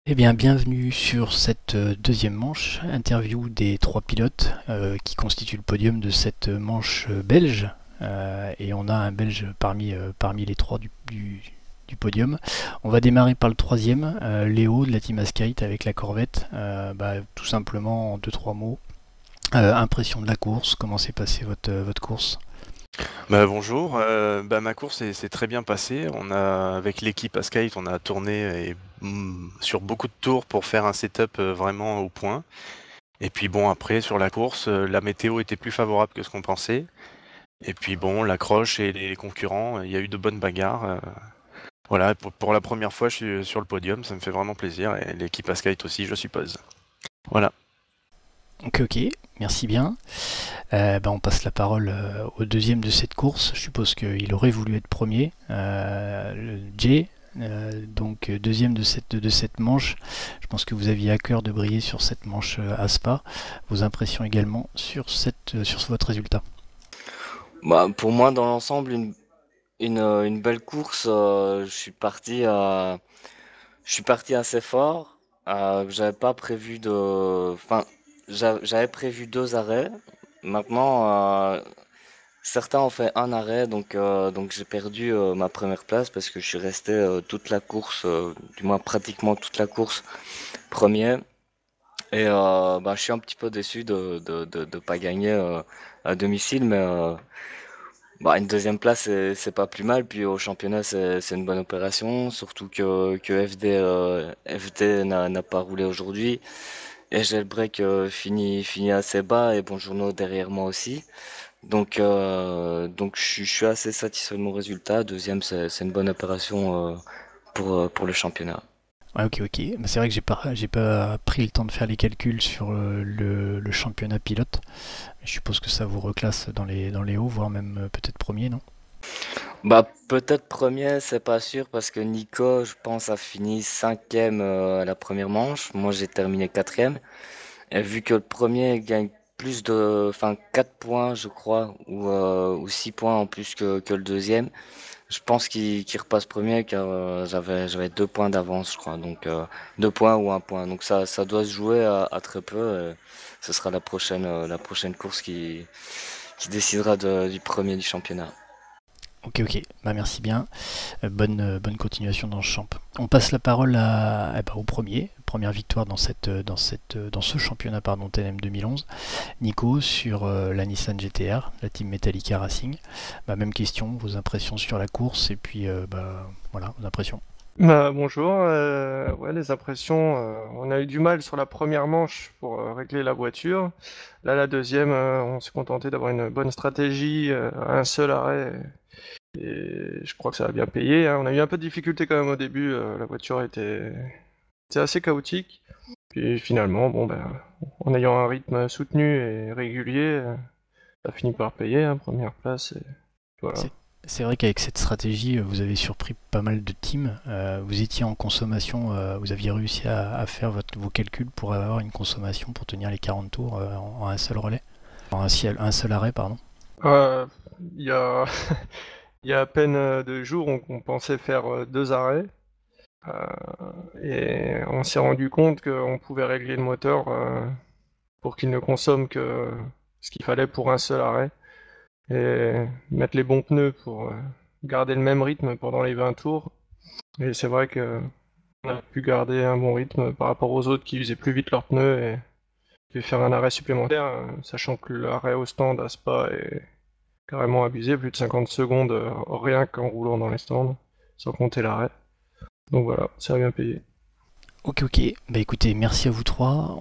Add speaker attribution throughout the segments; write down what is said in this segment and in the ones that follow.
Speaker 1: Eh bien, bienvenue sur cette deuxième manche, interview des trois pilotes qui constituent le podium de cette manche belge. Et on a un belge parmi les trois du podium. On va démarrer par le troisième, Léo de la Team Askite avec la Corvette. Tout simplement en 2-3 mots. Impression de la course, comment s'est passée votre course?
Speaker 2: Bonjour, ma course s'est très bien passée. Avec l'équipe Askite, on a tourné sur beaucoup de tours pour faire un setup vraiment au point. Et puis bon, après sur la course, la météo était plus favorable que ce qu'on pensait. Et puis bon, l'accroche et les concurrents, il y a eu de bonnes bagarres. Voilà, pour la première fois, je suis sur le podium, ça me fait vraiment plaisir. Et l'équipe Askite aussi, je suppose. Voilà.
Speaker 1: Ok, merci bien. On passe la parole au deuxième de cette course. Je suppose qu'il aurait voulu être premier. Jay, donc deuxième de cette manche. Je pense que vous aviez à cœur de briller sur cette manche à Spa. Vos impressions également sur votre résultat?
Speaker 3: Pour moi, dans l'ensemble, une belle course. Je suis parti assez fort. J'avais pas prévu j'avais prévu 2 arrêts. Maintenant, certains ont fait un arrêt, donc j'ai perdu ma première place parce que je suis resté toute la course, du moins pratiquement toute la course, premier. Et je suis un petit peu déçu de pas gagner à domicile, mais une deuxième place, c'est pas plus mal. Puis au championnat, c'est une bonne opération, surtout que FD n'a pas roulé aujourd'hui. Et Jailbreak finit assez bas et Bonjourno derrière moi aussi. Donc je suis assez satisfait de mon résultat. Deuxième, c'est une bonne opération pour le championnat.
Speaker 1: Ouais, ok. C'est vrai que j'ai pas pris le temps de faire les calculs sur le championnat pilote. Je suppose que ça vous reclasse dans les hauts, voire même peut-être premier, non?
Speaker 3: Peut-être premier, c'est pas sûr parce que Nico, je pense, a fini cinquième à la première manche. Moi, j'ai terminé quatrième. Et vu que le premier gagne 4 points, je crois, ou 6 points en plus que le deuxième, je pense qu'il repasse premier car j'avais 2 points d'avance, je crois. Donc 2 points ou 1 point. Donc ça doit se jouer à très peu. Et ce sera la prochaine course qui décidera du premier du championnat.
Speaker 1: Ok, merci bien. Bonne continuation dans ce champ. On passe la parole au première victoire dans ce championnat TNM 2011. Nico sur la Nissan GT-R, la team Metallica Racing. Même question, vos impressions sur la course et puis voilà, vos impressions.
Speaker 4: Bonjour, ouais, les impressions, on a eu du mal sur la première manche pour régler la voiture. Là, la deuxième, on s'est contenté d'avoir une bonne stratégie, un seul arrêt, et je crois que ça a bien payé, hein. On a eu un peu de difficulté quand même au début, la voiture était assez chaotique. Puis finalement, en ayant un rythme soutenu et régulier, ça a fini par payer, hein, première place, et voilà.
Speaker 1: C'est vrai qu'avec cette stratégie, vous avez surpris pas mal de teams. Vous étiez en consommation, vous aviez réussi à faire vos calculs pour avoir une consommation pour tenir les 40 tours en un seul relais, un seul arrêt, pardon.
Speaker 4: Il y a, il y a à peine 2 jours, on pensait faire 2 arrêts. Et on s'est rendu compte qu'on pouvait régler le moteur pour qu'il ne consomme que ce qu'il fallait pour un seul arrêt. Et mettre les bons pneus pour garder le même rythme pendant les 20 tours. Et c'est vrai qu'on a pu garder un bon rythme par rapport aux autres qui usaient plus vite leurs pneus et faire un arrêt supplémentaire, sachant que l'arrêt au stand à Spa est carrément abusé, plus de 50 secondes rien qu'en roulant dans les stands, sans compter l'arrêt. Donc voilà, ça a bien payé.
Speaker 1: Ok. Écoutez, merci à vous trois.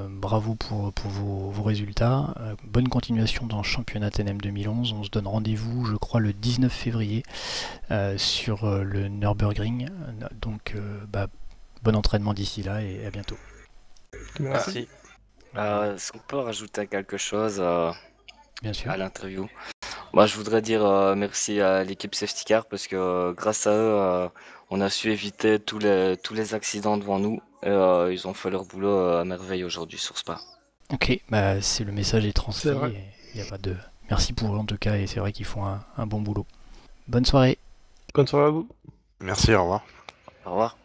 Speaker 1: Bravo pour vos résultats. Bonne continuation dans le championnat TNM 2011. On se donne rendez-vous, je crois, le 19 février sur le Nürburgring. Donc, bon entraînement d'ici là et à bientôt.
Speaker 4: Merci.
Speaker 3: Est-ce qu'on peut rajouter quelque chose
Speaker 1: Bien sûr.
Speaker 3: à l'interview? Je voudrais dire merci à l'équipe Safety Car parce que grâce à eux, on a su éviter tous les accidents devant nous. Et, ils ont fait leur boulot à merveille aujourd'hui sur Spa.
Speaker 1: Ok, c'est le message est transmis.
Speaker 4: C'est vrai.
Speaker 1: Il y a pas de... Merci pour eux en tout cas et c'est vrai qu'ils font un bon boulot. Bonne soirée.
Speaker 4: Bonne soirée à vous.
Speaker 2: Merci, au revoir.
Speaker 3: Au revoir.